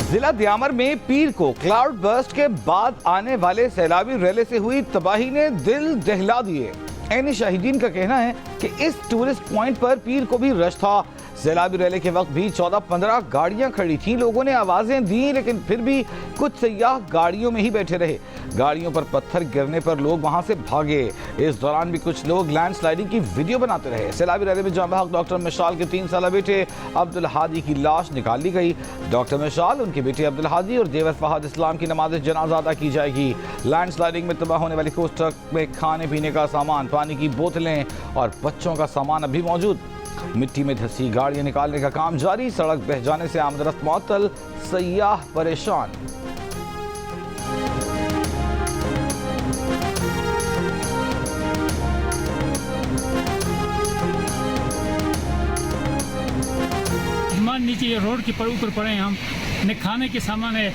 जिला द्यामर में पीर को क्लाउड बर्स्ट के बाद आने वाले सैलाबी रैली से हुई तबाही ने दिल दहला दिए। ऐनी शाहिदीन का कहना है कि इस टूरिस्ट पॉइंट पर पीर को भी रश था। सैलाबी रैली के वक्त भी 14-15 गाड़ियां खड़ी थी। लोगों ने आवाजें दी, लेकिन फिर भी कुछ सयाह गाड़ियों में ही बैठे रहे। गाड़ियों पर पत्थर गिरने पर लोग वहां से भागे। इस दौरान भी कुछ लोग लैंड स्लाइडिंग की वीडियो बनाते रहे। सैलाबी रैली में जामा हक डॉक्टर मिशाल के 3 साल बेटे अब्दुल हादी की लाश निकाल ली गई। डॉक्टर मिशाल, उनके बेटे अब्दुल हादी और देवर फहद इस्लाम की नमाज जनाजा अदा की जाएगी। लैंड स्लाइडिंग में तबाह होने वाली कोच ट्रक में खाने पीने का सामान, पानी की बोतलें और बच्चों का सामान अभी मौजूद। मिट्टी में धंसी गाड़ियां निकालने का काम जारी। सड़क बह जाने से आमदरफ्त मुअत्तल, सयाह परेशान। नीचे रोड के ऊपर पड़े हैं हम, न खाने के सामान है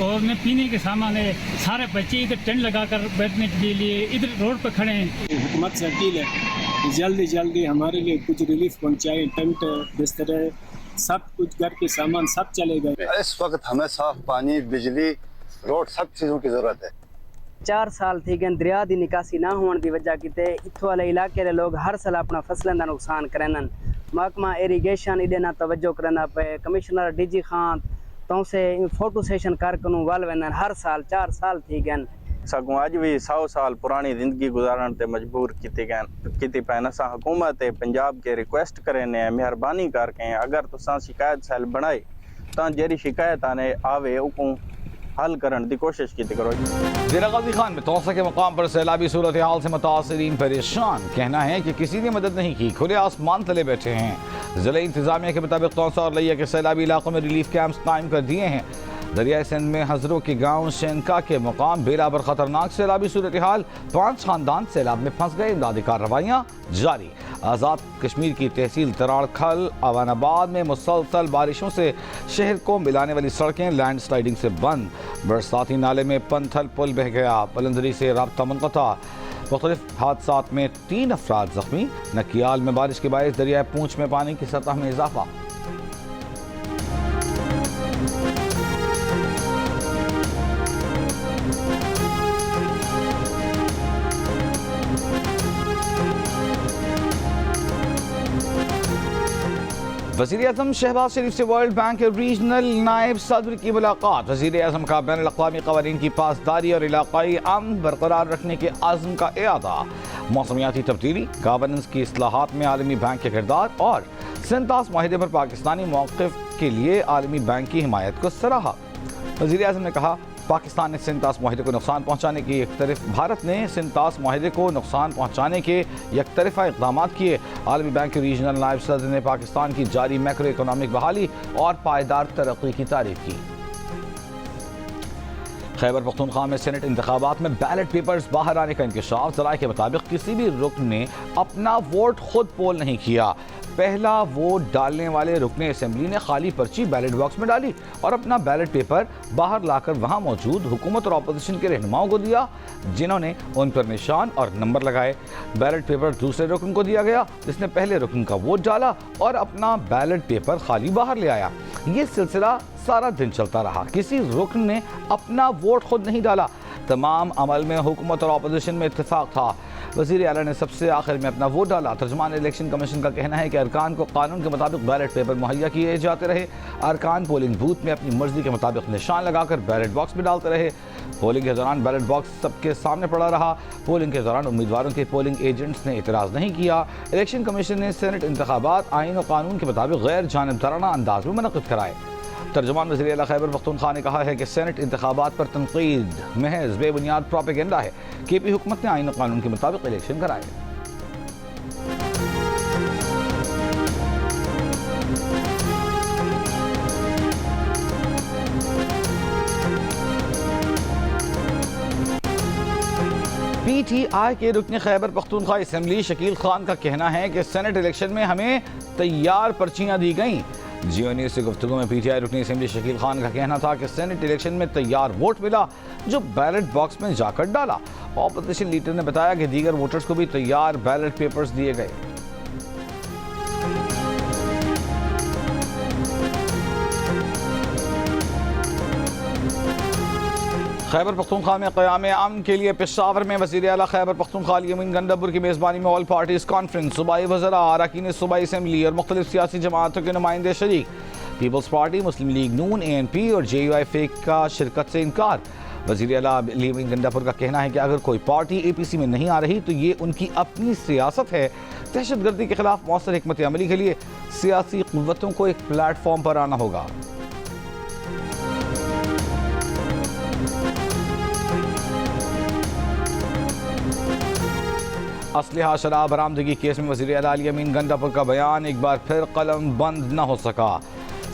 और न पीने के सामान है। सारे बच्चे इधर टेंट लगाकर बैठने के लिए इधर रोड पर खड़े हैं। हुकूमत से अपील है जल्दी जल्दी हमारे लिए कुछ रिलीफ पहुंचाए। टेंट, बिस्तर, सब कुछ, घर के सामान सब चले गए। इस वक्त हमें साफ पानी, बिजली, रोड, सब चीज़ों की जरूरत है। 4 साल थी गए दरिया की निकासी ना होने की वजह किते इत्थों वाले इलाके के लोग हर साल अपना फसलों का नुकसान करन। महकमा इरीगेशन इधे ना तवज्जो करना पे। कमिश्नर डीजी खान तो से फोटो सेशन करकनू वाल वेंदन हर साल। 4 साल थी गए सगों अज भी 100 साल पुरानी जिंदगी गुजारन ते मजबूर की पैन। असा हुकूमत पंजाब के रिक्वेस्ट करें मेहरबानी करके अगर तुसा शिकायत सेल बनाए तो जेरी शिकायत आने आवे उको हल करने की कोशिश की करो। जिला गाजी खान में तौसा के मुकाम पर सैलाबी सूरत हाल से मुतासरीन परेशान। कहना है कि किसी ने मदद नहीं की, खुले आसमान तले बैठे हैं। जिला इंतजामिया के मुताबिक तौसा और लिया के सैलाबी इलाकों में रिलीफ कैंप्स कायम कर दिए हैं। दरियाई सिंध में हजरों के गांव शेनका के मुकाम बेराबर खतरनाक सैलाबी सूरत हाल। 5 खानदान सैलाब में फंस गए। इमदादी कार्रवाइयाँ जारी। आज़ाद कश्मीर की तहसील तराड़खल अवानाबाद में मुसलसल बारिशों से शहर को मिलाने वाली सड़कें लैंड स्लाइडिंग से बंद। बरसाती नाले में पंथल पुल बह गया। पलंदरी से राब्ता मुनक़ता। मुख्तलिफ हादसात में 3 अफराद जख्मी। नकियाल में बारिश के बायस दरियाए पूंछ में पानी की सतह में इजाफा। वज़ीर-ए-आज़म शहबाज शरीफ से वर्ल्ड बैंक के रीजनल नायब सदर की मुलाकात। वज़ीर-ए-आज़म का बैनुल अक़वामी क़वानीन की पासदारी और इलाक़ाई अमन बरकरार रखने के आज़म का इरादा। मौसमियाती तब्दीली, गवर्नेंस की इस्लाहात में आलमी बैंक के किरदार और सिंतास माहिदे पर पाकिस्तानी मौक़िफ़ के लिए आलमी बैंक की हिमायत को सराहा। वज़ीर-ए-आज़म ने कहा, पाकिस्तान ने सिंतास माहिदे को नुकसान पहुँचाने की भारत ने सिंतास माहिदे को नुकसान पहुँचाने के यकतरफ़ा इक़दाम किए। आलमी बैंक के रीजनल नायब सदर ने पाकिस्तान की जारी मैक्रो इकोनॉमिक बहाली और पायदार तरक्की की तारीफ की। खैबर पख्तूनख्वा में सेनेट इंतखाबात में बैलेट पेपर्स बाहर आने का इंकशाफ। ज़राए के मुताबिक किसी भी रुकन ने अपना वोट खुद पोल नहीं किया। पहला वोट डालने वाले रुकने असेंबली ने खाली पर्ची बैलेट बॉक्स में डाली और अपना बैलेट पेपर बाहर लाकर वहां मौजूद हुकूमत और अपोजिशन के रहनुमाओं को दिया, जिन्होंने उन पर निशान और नंबर लगाए। बैलेट पेपर दूसरे रुकन को दिया गया, जिसने पहले रुकन का वोट डाला और अपना बैलेट पेपर खाली बाहर ले आया। ये सिलसिला सारा दिन चलता रहा। किसी रुकन ने अपना वोट खुद नहीं डाला। तमाम अमल में हुकूमत और अपोजिशन में इत्तेफाक था। वज़ीर आला ने सबसे आखिर में अपना वोट डाला। तर्जुमान इलेक्शन कमीशन का कहना है कि अरकान को कानून के मुताबिक बैलेट पेपर मुहैया किए जाते रहे। अरकान पोलिंग बूथ में अपनी मर्जी के मुताबिक निशान लगाकर बैलेट बॉक्स में डालते रहे। पोलिंग के दौरान बैलेट बॉक्स सबके सामने पड़ा रहा। पोलिंग के दौरान उम्मीदवारों के पोलिंग एजेंट्स ने इतराज़ नहीं किया। इलेक्शन कमीशन ने सेनेट इंतखाबात आइन और कानून के मुताबिक गैर जानिबदाराना अंदाज में मुनक़िद कराए। तर्जुमान वज़ीर आला खैबर पख्तूनख्वा ने कहा है कि सेनेट इंतखाबात पर तनकीद महज बेबुनियाद प्रोपेगेंडा है। केपी हुकूमत ने आइन और कानून के मुताबिक इलेक्शन कराए। PTI के रुकन खैबर पख्तूनख्वा असम्बली शकील खान का कहना है कि सेनेट इलेक्शन में हमें तैयार पर्चियां दी गईं। जियो न्यूज़ से गुफ्तगू में PTI रुकनी असेंबली शकील खान का कहना था कि सेनेट इलेक्शन में तैयार वोट मिला जो बैलेट बॉक्स में जाकर डाला। ऑपोजिशन लीडर ने बताया कि दीगर वोटर्स को भी तैयार बैलेट पेपर्स दिए गए। खैबर पख्तूनख्वा में क़याम अमन के लिए पेशावर में वज़ीर आला खैबर पख्तूनख्वा अली गंडापुर की मेज़बानी में ऑल पार्टीज़ कॉन्फ्रेंस, सूबाई वज़रा, अरकान सूबाई असम्बली और मुख्तलिफ सियासी जमातों के नुमाइंदे शरीक। पीपल्स पार्टी, मुस्लिम लीग नून, ANP और JUIF का शिरकत से इनकार। वज़ीर आला अली गंडापुर का कहना है कि अगर कोई पार्टी APC में नहीं आ रही तो ये उनकी अपनी सियासत है। दहशतगर्दी के खिलाफ मौसर हिकमत अमली के लिए सियासी क़ुव्वतों को एक प्लेटफॉर्म पर आना होगा। असलहा शराब बरामदगी केस में वज़ीर आला अली गंडापुर का बयान एक बार फिर कलम बंद न हो सका।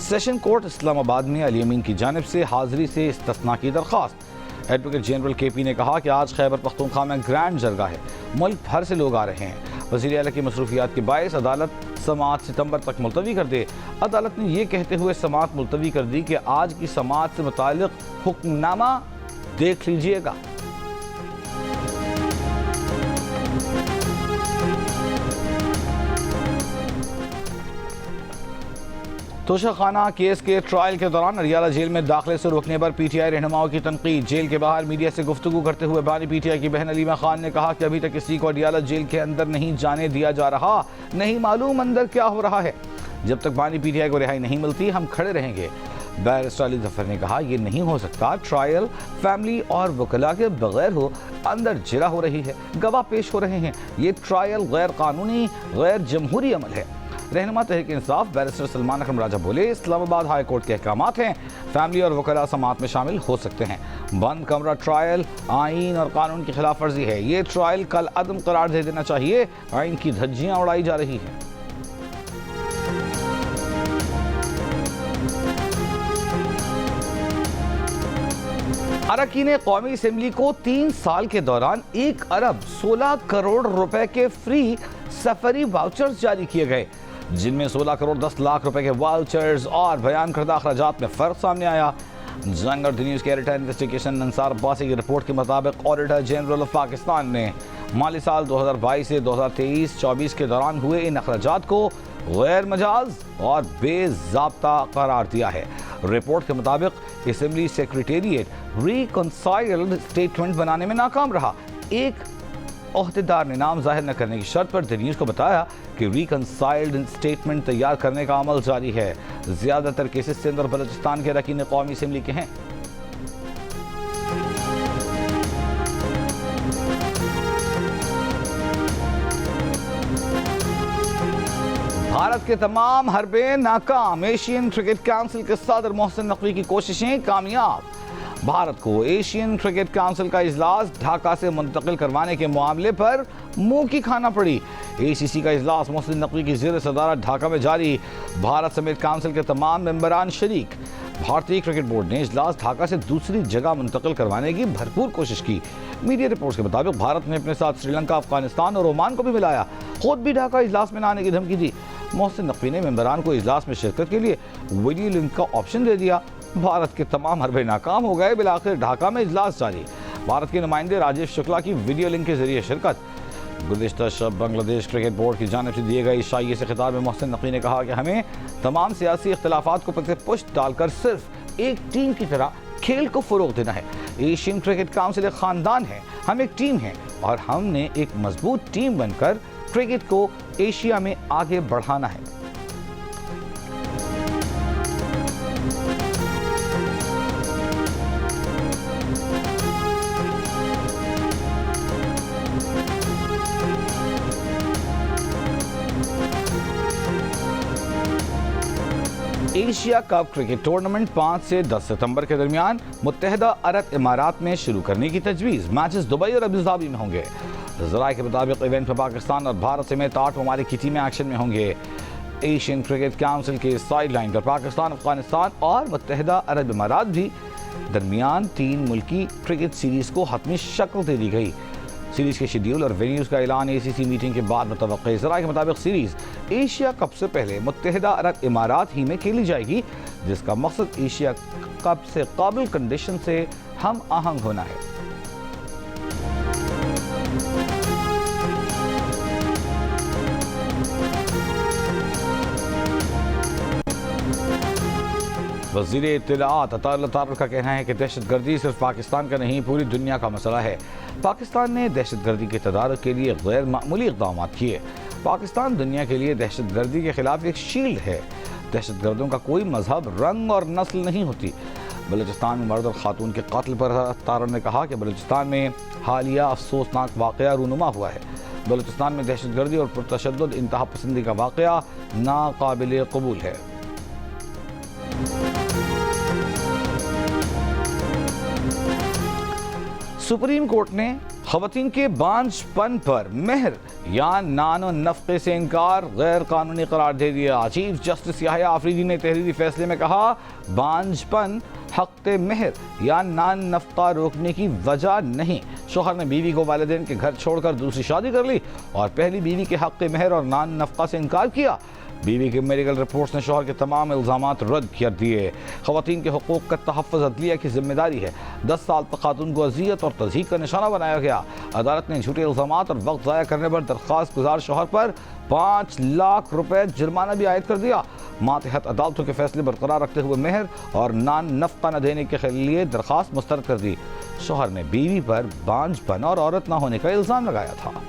सेशन कोर्ट इस्लामाबाद में अली अमीन की जानिब से हाजिरी से इस्तिस्ना की दरख्वास्त। एडवोकेट जनरल KP ने कहा कि आज खैबर पख्तूनख्वा में ग्रैंड जरगा है, मुल्क भर से लोग आ रहे हैं। वज़ीर आला की मसरूफियात के बायस अदालत समाअत सितंबर तक मुलतवी कर दे। अदालत ने यह कहते हुए समाअत मुलतवी कर दी कि आज की समाअत से मुताल्लिक हुक्मनामा देख लीजिएगा। तोशाखाना केस के ट्रायल के दौरान अरियाला जेल में दाखिले से रोकने पर PTI रहनुमाओं की तनकीद। जेल के बाहर मीडिया से गुफ्तगू करते हुए बानी PTI की बहन अलीमा खान ने कहा कि अभी तक किसी को अरियाला जेल के अंदर नहीं जाने दिया जा रहा, नहीं मालूम अंदर क्या हो रहा है। जब तक बानी PTI को रिहाई नहीं मिलती हम खड़े रहेंगे। बैरिस्टर अली जफर ने कहा यह नहीं हो सकता, ट्रायल फैमिली और वकला के बगैर हो, अंदर जिरा हो रही है, गवाह पेश हो रहे हैं, ये ट्रायल गैर कानूनी गैर जमहूरी अमल है। रहनुमा तहरीक इंसाफ बैरिस्टर सलमान अकरम राजा बोले इस्लामाबाद हाई कोर्ट के अहकामात हैं, फैमिली और वकला समाअत में शामिल हो सकते हैं। बंद कमरा ट्रायल आइन और कानून की खिलाफ वर्जी है, ये ट्रायल कल अदम करार दे देना चाहिए। आइन की धज्जियां उड़ाई जा रही हैं। अरकान कौमी असम्बली को 3 साल के दौरान 1 अरब 16 करोड़ रुपए के फ्री सफरी वाउचर्स जारी किए गए, जिनमें 16 करोड़ 10 लाख रुपए के वाउचर्स और बयान करदा अखराजात में फ़र्क सामने आया। जंग और द न्यूज़ के एडिटर इन्वेस्टिगेशन अंसार अब्बासी की रिपोर्ट के मुताबिक ऑडिटर जनरल ऑफ पाकिस्तान ने माली साल 2022 से 2023-24 के दौरान हुए इन अखराजात को गैर मजाज और बेज़ाब्ता करार दिया है। रिपोर्ट के मुताबिक असम्बली सेक्रेटेरिएट रिकंसाइल्ड स्टेटमेंट बनाने में नाकाम रहा। एक ओहदेदार ने नाम जाहिर न करने की शर्त पर द न्यूज़ को बताया कि रिकंसाइल्ड स्टेटमेंट तैयार करने का अमल जारी है। ज़्यादातर केसेस सिंध और बलूचिस्तान के अरकान कौमी असम्बली के हैं। भारत के तमाम हरबे नाकाम, एशियन क्रिकेट काउंसिल के सदर मोहसिन नकवी की कोशिशें कामयाब। भारत को एशियन क्रिकेट काउंसिल का इजलास ढाका से मुंतकिल करवाने के मामले पर मुंह की खाना पड़ी। ACC का इजलास मोहसिन नकवी की ज़ेर सदारत ढाका में जारी, भारत समेत काउंसिल के तमाम मेंबरान शरीक। भारतीय क्रिकेट बोर्ड ने इजलास ढाका से दूसरी जगह मुंतकिल करवाने की भरपूर कोशिश की। मीडिया रिपोर्ट्स के मुताबिक भारत ने अपने साथ श्रीलंका, अफगानिस्तान और ओमान को भी मिलाया, खुद भी ढाका इजलास में न आने की धमकी दी। मोहसिन नकवी ने मेंबरान को इजलास में शिरकत के लिए वीडियो लिंक का ऑप्शन दे दिया। भारत के तमाम हरबे नाकाम हो गए, बिलाखिर ढाका में इजलास जारी। भारत के नुमाइंदे राजेश शुक्ला की वीडियो लिंक के जरिए शिरकत। गुज़िश्ता शब बांग्लादेश क्रिकेट बोर्ड की जानिब से दिए गए इशाइये से खिताब में मोहसिन नकवी ने कहा कि हमें तमाम सियासी इख्तिलाफात को पीछे पुष्ट डालकर सिर्फ एक टीम की तरह खेल को फ़रोग़ देना है। एशियन क्रिकेट काउंसिल एक ख़ानदान है, हम एक टीम हैं और हमने एक मजबूत टीम बनकर क्रिकेट को एशिया में आगे बढ़ाना है। एशिया कप क्रिकेट टूर्नामेंट 5 से 10 सितंबर के दरमियान मुत्तहिदा अरब इमारात में शुरू करने की तजवीज़। मैचेस दुबई और अबू धाबी में होंगे। ज़राए के मुताबिक इवेंट में पाकिस्तान और भारत समेत 8 ममालिक की टीमें एक्शन में होंगे। एशियन क्रिकेट काउंसिल के साइड लाइन पर पाकिस्तान, अफगानिस्तान और मुत्तहिदा अरब इमारात भी दरमियान 3 मुल्की क्रिकेट सीरीज़ को हतमी शक्ल दे दी गई। सीरीज़ के शेड्यूल और वेन्यूज़ का ऐलान ACC मीटिंग के बाद मुतवक्किल। ज़राए के मुताबिक सीरीज़ एशिया कप से पहले मुत्तहिदा अरब इमारात ही में खेली जाएगी, जिसका मकसद एशिया कप से काबिल कंडीशन से हम आहंग होना है। वज़ीर इत्तलाआत अता उल्लाह तारिक का कहना है कि दहशतगर्दी सिर्फ पाकिस्तान का नहीं पूरी दुनिया का मसला है। पाकिस्तान ने दहशतगर्दी के तदारुक के लिए गैर मामूली इक़दाम किए। पाकिस्तान दुनिया के लिए दहशतगर्दी के खिलाफ एक शील्ड है। दहशतगर्दों का कोई मजहब, रंग और नस्ल नहीं होती। बलूचिस्तान में मर्द और खातून के कत्ल पर तारन ने कहा कि बलूचिस्तान में हालिया अफसोसनाक वाक़या रूनुमा हुआ है। बलूचिस्तान में दहशतगर्दी और पुरतशद्दुद इंतहा पसंदी का वाक़या नाकाबिल कबूल है। सुप्रीम कोर्ट ने ख़वातीन के बांझपन पर मेहर या नानो नफ़क़े से इनकार गैर कानूनी करार दे दिया। चीफ जस्टिस याहिया आफरीदी ने तहरीरी फैसले में कहा, बांझपन हक़ मेहर या नान नफ़क़ा रोकने की वजह नहीं। शोहर ने बीवी को वालिदैन के घर छोड़कर दूसरी शादी कर ली और पहली बीवी के हक़ मेहर और नान नफ़क़ा से इनकार किया। बीवी के मेडिकल रिपोर्ट्स ने शोहर के तमाम इल्ज़ामात रद्द कर दिए। ख़वातीन के हुकूक़ का तहफ़्फ़ुज़ अदलिया की जिम्मेदारी है। 10 साल तक खातून को अज़ियत और तज़हीक का निशाना बनाया गया। अदालत ने झूठे इल्ज़ामात और वक्त ज़ाया करने पर दरख्वास्त गुजार शोहर पर 5 लाख रुपए जुर्माना भी आयद कर दिया। मातहत अदालतों के फैसले बरकरार रखते हुए मेहर और नान नफ़क़ा न देने के लिए दरख्वास्त मुस्तरद कर दी। शोहर ने बीवी पर बांझपन और औरत न होने का इल्ज़ाम लगाया था।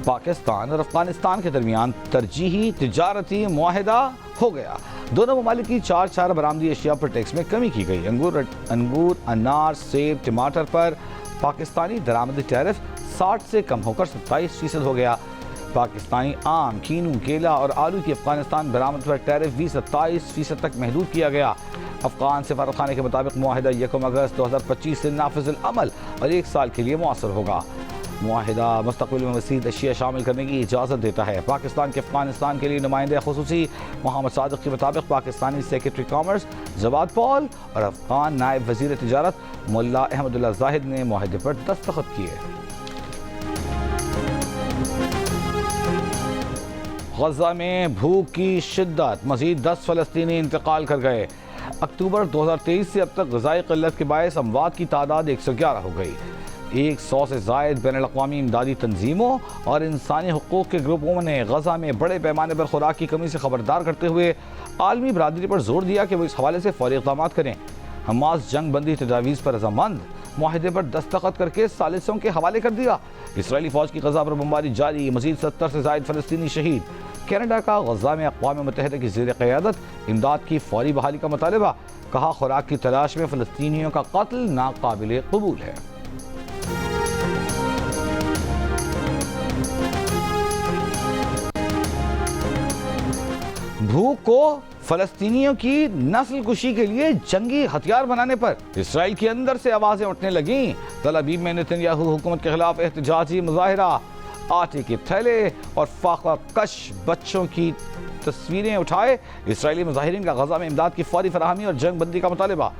पाकिस्तान और अफगानिस्तान के दरमियान तरजीही तिजारती मुआहिदा हो गया। दोनों ममालिक की 4 बरामदी अशिया पर टैक्स में कमी की गई। अंगूर, अनार, सेब, टमाटर पर पाकिस्तानी दरामदी टैरिफ 60 से कम होकर 27% हो गया। पाकिस्तानी आम, कीनू, केला और आलू की अफगानिस्तान बरामद पर टैरिफ भी 27% तक महदूद किया गया। अफगान सफारतखाने के मुताबिक मुआहिदा 1 अगस्त 2025 से नाफिजुल अमल और 1 साल के लिए मुअस्सर होगा। मुआहिदा मुस्तक़बिल में मज़ीद अशिया शामिल करने की इजाज़त देता है। पाकिस्तान के अफगानिस्तान के लिए नुमाइंदे खुसूसी मोहम्मद सादिक के मुताबिक पाकिस्तानी सेक्रेटरी कॉमर्स जवाद पॉल और अफगान नायब वज़ीर तिजारत मुल्ला अहमदुल्लाह जाहिद ने मुआहिदे पर दस्तखत किए। गज़ा में भूख की शिद्दत, मज़ीद 10 फ़लस्तीनी इंतकाल कर गए। अक्टूबर 2023 से अब तक ग़ज़ाई क़िल्लत के बायस अमवात की तादाद 111 हो गई। 100 से ज़ायद बैनुल-अक़वामी इमदादी तंजीमों और इंसानी हुकूक़ के ग्रुपों ने गज़ा में बड़े पैमाने पर खुराक की कमी से खबरदार करते हुए आलमी बरादरी पर जोर दिया कि वो इस हवाले से फौरी इक़दाम करें। हमास जंग बंदी तजावीज़ पर रज़ामंद, मुआहिदे पर दस्तखत करके सालिसों के हवाले कर दिया। इसराइली फ़ौज की गज़ा पर बमबारी जारी, मज़ीद 70 से ज़ायद फ़लस्तीनी शहीद। कनाडा का गज़ा में अक़वाम मुत्तहिदा की ज़ेर क़यादत इमदाद की फौरी बहाली का मुतालबा। कहा, खुराक की तलाश में फ़लस्तीनियों का कत्ल नाकाबिल कबूल है। भूख को फ़लस्तीनियों की नस्ल कुशी के लिए जंगी हथियार बनाने पर इसराइल के अंदर से आवाज़ें उठने लगीं। तल अवीव में नेतन्याहू हुकूमत के खिलाफ एहतजाजी मुजाहिरा, आटे के थैले और फाका कश बच्चों की तस्वीरें उठाए इसराइली मुजाहिरीन का गज़ा में इमदाद की फौरी फराहमी और जंग बंदी का मुतालबा।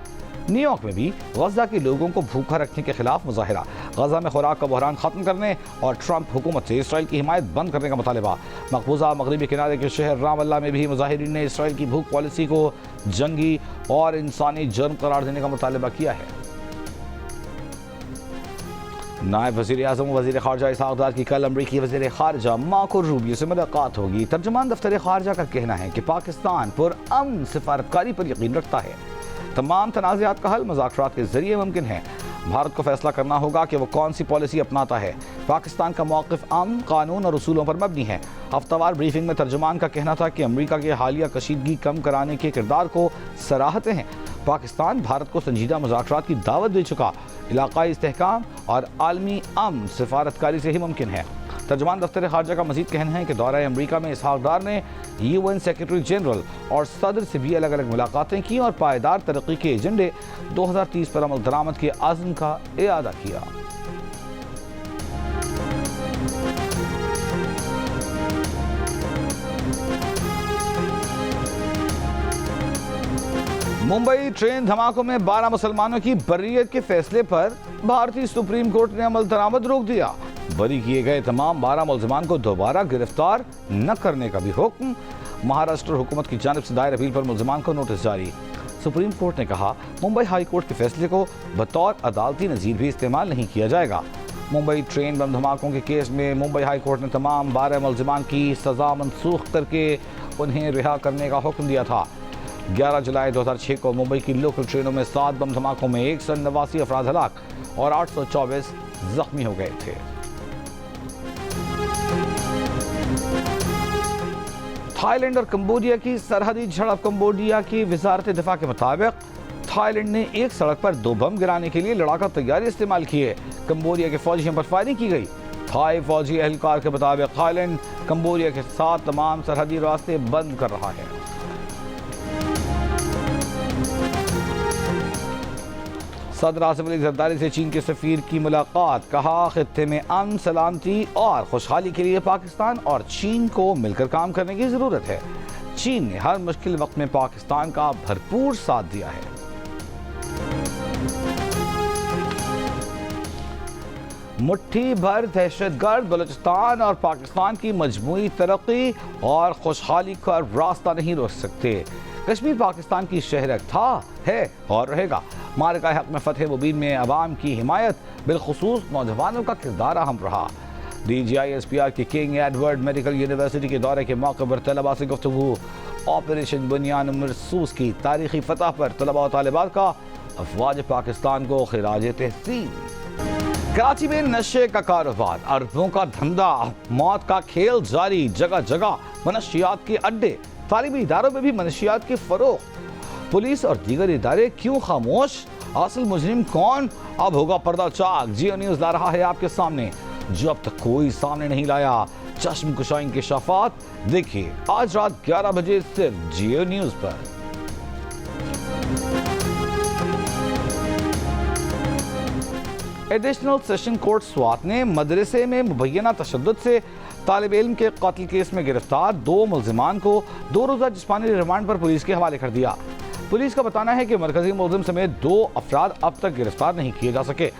न्यूयॉर्क में भी गज़ा के लोगों को भूखा रखने के खिलाफ मुजाहिरा, गज़ा में खुराक का बहरान ख़त्म करने और ट्रंप हुकूमत से इसराइल की हिमायत बंद करने का मुतालबा। मकबूजा मगरबी किनारे के शहर रामल्ला में भी मुजाहिरीन ने इसराइल की भूख पॉलिसी को जंगी और इंसानी जुर्म करार देने का मुतालबा किया है। नायब वज़ीर आज़म वज़ीर ख़ारजा इसहाक़ डार की कल अमरीकी वज़ीर ख़ारजा मार्को रूबियो से मुलाकात होगी। तर्जुमान दफ्तर ख़ारजा का कहना है कि पाकिस्तान पुरअमन सिफारतकारी पर यकीन रखता है। तमाम तनाज़ात का हल मुज़ाकरात के ज़रिए मुमकिन है। भारत को फैसला करना होगा कि वो कौन सी पॉलिसी अपनाता है। पाकिस्तान का मौक़िफ़ अमन, कानून और उसूलों पर मबनी है। हफ्तावार ब्रीफिंग में तर्जुमान का कहना था कि अमरीका के हालिया कशीदगी कम कराने के किरदार को सराहते हैं। पाकिस्तान भारत को संजीदा मुज़ाकरात की दावत दे चुका। इलाक़ाई इस्तेहकाम और आलमी अमन सिफारतकारी से ही मुमकिन है। तर्जुमान दफ्तर ख़ारजा का मज़ीद कहना है कि दौरा अमरीका में इसहाक़ डार ने UN सेक्रेटरी जनरल और सदर से भी अलग अलग मुलाकातें की और पायदार तरक्की के एजेंडे 2030 पर अमल दरामद के आज़म का इआदा किया। मुंबई ट्रेन धमाकों में 12 मुसलमानों की बर्रियत के फैसले पर भारतीय सुप्रीम कोर्ट ने अमल दरामद रोक दिया। बरी किए गए तमाम 12 मुलजमान को दोबारा गिरफ्तार न करने का भी हुक्म। महाराष्ट्र हुकूमत की जानिब से दायर अपील पर मुलजमान को नोटिस जारी। सुप्रीम कोर्ट ने कहा, मुंबई हाई कोर्ट के फैसले को बतौर अदालती नज़ीर भी इस्तेमाल नहीं किया जाएगा। मुंबई ट्रेन बम धमाकों के केस में मुंबई हाई कोर्ट ने तमाम 12 मुलजिमान की सज़ा मनसूख करके उन्हें रिहा करने का हुक्म दिया था। 11 जुलाई 2006 को मुंबई की लोकल ट्रेनों में 7 बम धमाकों में 189 अफराद हलाक और 824 जख्मी हो गए थे। थाईलैंड और कंबोडिया की सरहदी झड़प। कंबोडिया की वजारत दिफा के मुताबिक थाईलैंड ने एक सड़क पर 2 बम गिराने के लिए लड़ाका तैयारी इस्तेमाल किए। कंबोडिया के फौजियों पर फायरिंग की गई। थाई फौजी एहलकार के मुताबिक थाईलैंड कंबोडिया के साथ तमाम सरहदी रास्ते बंद कर रहा है। सदर आसिफ अली जरदारी से चीन के सफीर की मुलाकात। कहा खित्ते में अमन, सलामती और खुशहाली के लिए पाकिस्तान और चीन को मिलकर काम करने की जरूरत है। चीन ने हर मुश्किल वक्त में पाकिस्तान का भरपूर साथ दिया है। मुट्ठी भर दहशतगर्द बलूचिस्तान और पाकिस्तान की मजमूई तरक्की और खुशहाली का रास्ता नहीं रोक सकते। कश्मीर पाकिस्तान की शहरत था, है और रहेगा। मारका हक में फतेह मुबीन में अवाम की हिमायत, बिलखुसूस नौजवानों का किरदार अहम रहा। DGI-SPR की किंग एडवर्ड मेडिकल यूनिवर्सिटी के दौरे के मौके पर तलबा से गुफ्तगू। ऑपरेशन बुनियान मरसूस की तारीखी फतह पर तलबा और तालिबात का अफवाज पाकिस्तान को खिराज तहसीन। कराची में नशे का कारोबार, अरबों का धंधा, मौत का खेल जारी। जगह जगह मनशियात के अड्डे, तालीमी इदारों में भी मनशियात के फरोग। पुलिस और दीगर इदारे क्यों खामोश? असल मुजरिम कौन? अब होगा पर्दा चाक। जियो न्यूज़ ला रहा है आपके सामने जो अब तक कोई सामने नहीं लाया। चश्म कुशाई इंकशाफात देखिए आज रात 11 बजे सिर्फ जियो न्यूज़ पर। एडिशनल सेशन कोर्ट स्वात ने मदरसे में मुबैना तशद्दुद से तालिब इल्म के कत्ल केस में गिरफ्तार 2 मुल्जिमान को 2 रोज़ा जिस्मानी रिमांड पर पुलिस के हवाले कर दिया। पुलिस का बताना है कि मरकजी मुल्जिम समेत 2 अफराद अब तक गिरफ्तार नहीं किए जा सके।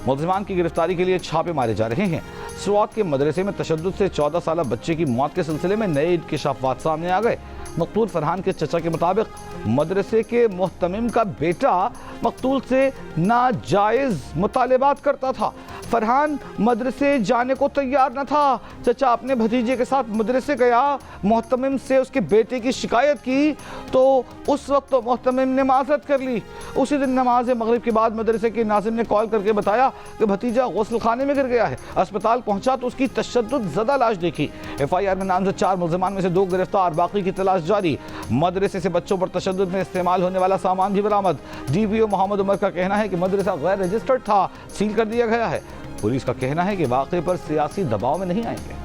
मुल्जिमान की गिरफ्तारी के लिए छापे मारे जा रहे हैं। स्वात के मदरसे में तशद्दुद से 14 साल बच्चे की मौत के सिलसिले में नए इंकशाफात सामने आ गए। मकतूल फरहान के चचा के मुताबिक मदरसे के मुहतमिम का बेटा मकतूल से नाजायज़ मुतालिबात करता था। फरहान मदरसे जाने को तैयार न था। चचा अपने भतीजे के साथ मदरसे गया, मुहतमिम से उसके बेटे की शिकायत की तो उस वक्त तो मुहतमिम ने माज़रत कर ली। उसी दिन नमाज मगरिब के बाद मदरसे के नाज़िम ने कॉल करके बताया कि भतीजा गुस्ल खाने में गिर गया है। अस्पताल पहुंचा तो उसकी तशद्दुद ज़दा लाश देखी। FIR में नामजद 4 मुल्ज़िमान में से 2 गिरफ्तार, बाकी की तलाश जारी। मदरसे से बच्चों पर तशद्दुद में इस्तेमाल होने वाला सामान भी बरामद। DPO मोहम्मद उमर का कहना है कि मदरसा गैर रजिस्टर्ड था, सील कर दिया गया है। पुलिस का कहना है कि वाक़े पर सियासी दबाव में नहीं आएंगे।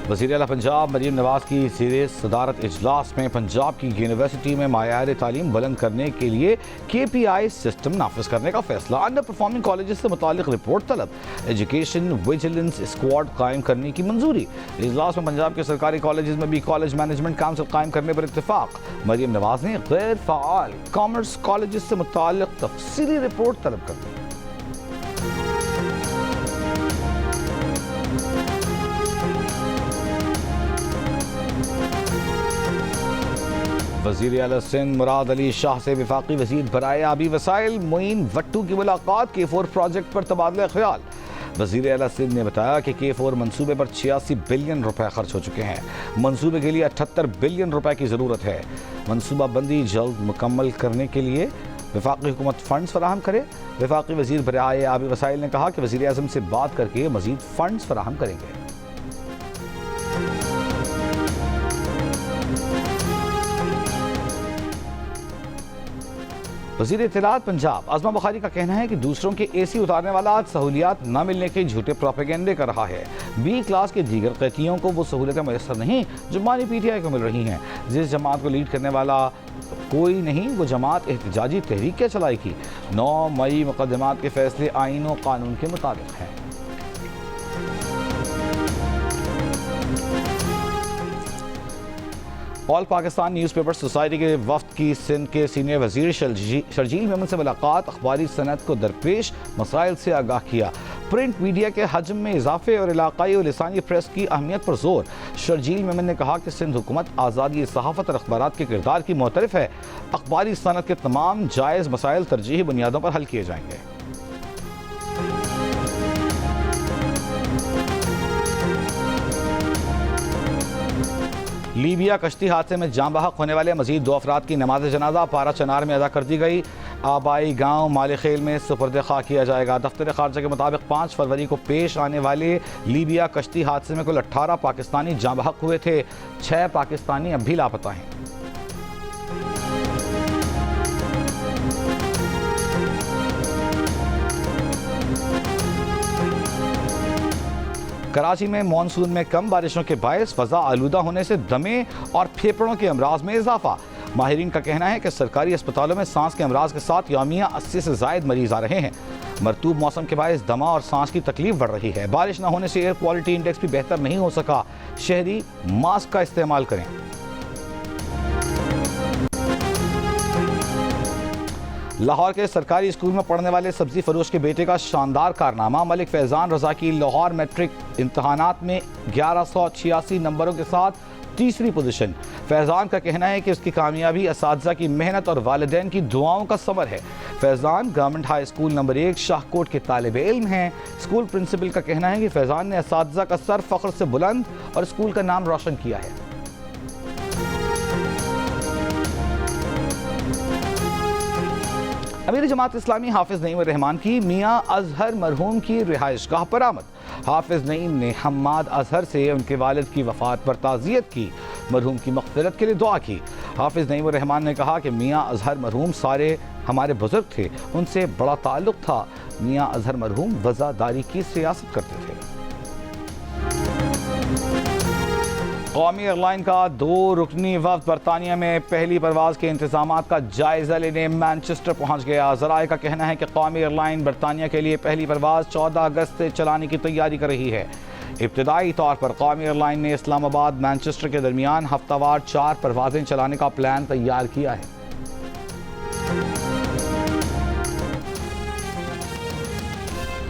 वज़ीर आला पंजाब मरीम नवाज की ज़ेरे सदारत इजलास में पंजाब की यूनिवर्सिटी में मायार तालीम बुलंद करने के लिए KPI सिस्टम नाफिज करने का फैसला। अंडर परफॉर्मिंग कॉलेज से मुतालिक रिपोर्ट तलब। एजुकेशन विजिलेंस स्क्वाड कायम करने की मंजूरी। इजलास में पंजाब के सरकारी कॉलेज में भी कॉलेज मैनेजमेंट काउंसिल कायम करने पर इत्तेफाक। मरीम नवाज ने गैर फ़ाल कॉमर्स कॉलेज से मुतालिक तफसीली रिपोर्ट तलब कर दी। वज़ीर आला सिंध मुराद अली शाह से वफाकी वज़ीर बराए आबी वसाइल मोइन भट्टू की मुलाकात। K4 प्रोजेक्ट पर तबादला ख्याल। वज़ीर आला सिंध ने बताया कि K4 मनसूबे पर 86 बिलियन रुपए खर्च हो चुके हैं। मनसूबे के लिए 78 बिलियन रुपए की ज़रूरत है। मनसूबा बंदी जल्द मुकम्मल करने के लिए वफाकी हुकूमत फ़ंड्स फराहम करे। वफाकी वज़ीर बराए आबी वसाइल ने कहा कि वज़ीर आज़म से बात करके मज़ीद फ़ंड्स फराहम करेंगे। वज़ीर इत्तलात पंजाब आज़मा बुखारी का कहना है कि दूसरों के AC उतारने वाला आज सहूलियात न मिलने के झूठे प्रोपेगेंडे कर रहा है। B क्लास के दीगर कैदियों को वो सहूलियतें मैसर नहीं जो मानी PTI को मिल रही हैं। जिस जमात को लीड करने वाला कोई नहीं वो जमात एहतजाजी तहरीक क्या चलाएगी। 9 मई मुकदमात के फैसले आईन और कानून के मुताबिक हैं। ऑल पाकिस्तान न्यूज़पेपर सोसाइटी के वफ्द की सिंध के सीनियर वज़ीर शर्जील मेमन से मुलाकात। अखबारी सनत को दरपेश मसाइल से आगाह किया। प्रिंट मीडिया के हजम में इजाफे और इलाकाई और लिसानी प्रेस की अहमियत पर जोर। शर्जील मेमन ने कहा कि सिंध हुकूमत आज़ादी सहाफ़त और अखबारात के किरदार की मोतरफ है। अखबारी सनत के तमाम जायज़ मसाइल तरजीही बुनियादों पर हल किए जाएंगे। लीबिया कश्ती हादसे में जाँ बहक होने वाले मजीद 2 अफराद की नमाज जनाजा पारा चनार में अदा कर दी गई। आबाई गांव मालेखेल में सुपुर्द खा किया जाएगा। दफ्तर खारजा के मुताबिक 5 फरवरी को पेश आने वाले लीबिया कश्ती हादसे में कुल 18 पाकिस्तानी जाँ बहक हुए थे। 6 पाकिस्तानी अब भी लापता हैं। कराची में मानसून में कम बारिशों के बायस फ़ज़ा आलूदा होने से दमे और फेफड़ों के अमराज में इजाफा। माहिरीन का कहना है कि सरकारी अस्पतालों में सांस के अमराज के साथ यौमिया 80 से ज़ायद मरीज आ रहे हैं। मरतूब मौसम के बायस दमा और सांस की तकलीफ बढ़ रही है। बारिश न होने से एयर क्वालिटी इंडेक्स भी बेहतर नहीं हो सका। शहरी मास्क का इस्तेमाल करें। लाहौर के सरकारी स्कूल में पढ़ने वाले सब्जी फरोश के बेटे का शानदार कारनामा। मलिक फैजान रजा की लाहौर मैट्रिक इम्तहानात में 1186 नंबरों के साथ तीसरी पोजीशन। फैजान का कहना है कि उसकी कामयाबी असातिज़ा की मेहनत और वालिदैन की दुआओं का समर है। Faizan government high school number 1 Shahkot के तालिबे इल्म हैं। स्कूल प्रिंसिपल का कहना है कि फैजान ने असातिज़ा का सर फ़ख्र से बुलंद और स्कूल का नाम रोशन किया है। अमीर जमात इस्लामी हाफिज नईम रहमान की मियाँ अजहर मरहूम की रिहाइशगाह पर आमद। हाफिज नईम ने हम्माद अजहर से उनके वालिद की वफ़ात पर ताज़ियत की। मरहूम की मग़फ़िरत के लिए दुआ की। हाफिज नईम रहमान ने कहा कि मियाँ अजहर मरहूम सारे हमारे बुज़ुर्ग थे, उनसे बड़ा ताल्लुक़ था। मियाँ अजहर मरहूम वज़ादारी की सियासत करते थे। कौमी एयरलाइन का 2 रुकनी वफ़द बरतानिया में पहली परवाज़ के इंतज़ामात का जायज़ा लेने मैनचेस्टर पहुँच गया। ज़राए का कहना है कि कौमी एयरलाइन बरतानिया के लिए पहली परवाज़ 14 अगस्त से चलाने की तैयारी कर रही है। इब्तदाई तौर पर कौमी एयरलाइन ने इस्लामाबाद मैनचेस्टर के दरमियान हफ्तावार 4 परवाज़ें चलाने का प्लान तैयार किया है।